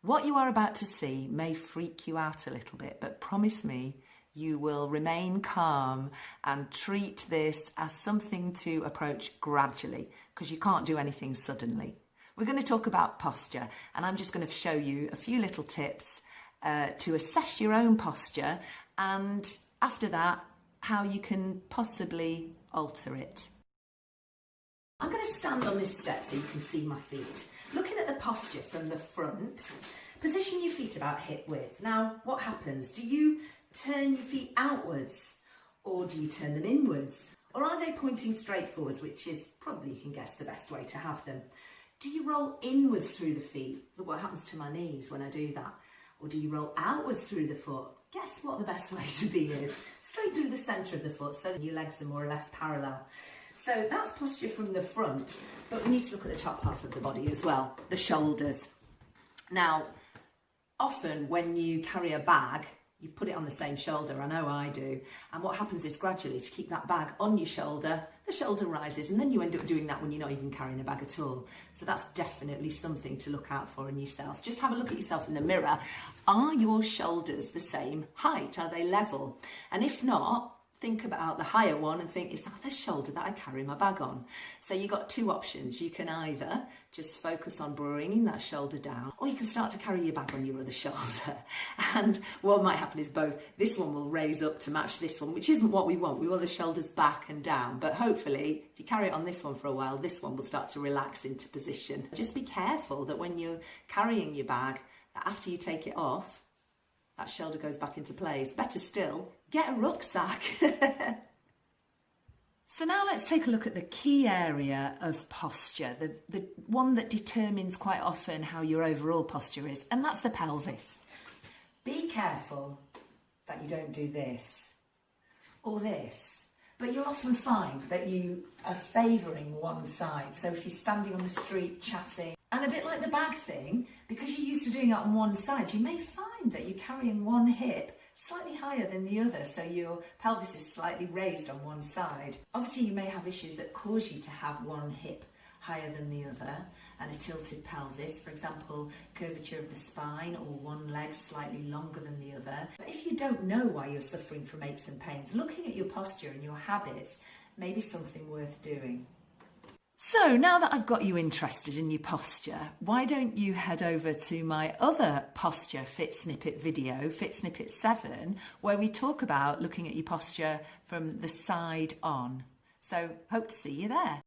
What you are about to see may freak you out a little bit, but promise me you will remain calm and treat this as something to approach gradually, because you can't do anything suddenly. We're going to talk about posture, and I'm just going to show you a few little tips to assess your own posture, and after that, how you can possibly alter it. I'm going to stand on this step so you can see my feet. Looking at the posture from the front, position your feet about hip width. Now, what happens? Do you turn your feet outwards, or do you turn them inwards? Or are they pointing straight forwards, which is probably, you can guess, the best way to have them? Do you roll inwards through the feet? Look what happens to my knees when I do that. Or do you roll outwards through the foot? Guess what the best way to be is? Straight through the centre of the foot, so your legs are more or less parallel. So that's posture from the front, but we need to look at the top half of the body as well, the shoulders. Now, often when you carry a bag, you put it on the same shoulder, I know I do, and what happens is gradually, to keep that bag on your shoulder, the shoulder rises, and then you end up doing that when you're not even carrying a bag at all. So that's definitely something to look out for in yourself. Just have a look at yourself in the mirror. Are your shoulders the same height? Are they level? And if not, think about the higher one and think, is that the shoulder that I carry my bag on? So you've got two options. You can either just focus on bringing that shoulder down, or you can start to carry your bag on your other shoulder. And what might happen is both. This one will raise up to match this one, which isn't what we want. We want the shoulders back and down. But hopefully, if you carry it on this one for a while, this one will start to relax into position. Just be careful that when you're carrying your bag, that after you take it off, that shoulder goes back into place. Better still, get a rucksack. So now let's take a look at the key area of posture, the one that determines quite often how your overall posture is, and that's the pelvis. Be careful that you don't do this or this, but you'll often find that you are favouring one side. So if you're standing on the street chatting, and a bit like the bag thing, because you're used to doing it on one side, you may find that you're carrying one hip slightly higher than the other, so your pelvis is slightly raised on one side. Obviously, you may have issues that cause you to have one hip higher than the other and a tilted pelvis, for example, curvature of the spine, or one leg slightly longer than the other. But if you don't know why you're suffering from aches and pains, looking at your posture and your habits may be something worth doing. So now that I've got you interested in your posture, why don't you head over to my other posture Fit Snippet video, Fit Snippet 7, where we talk about looking at your posture from the side on. So hope to see you there.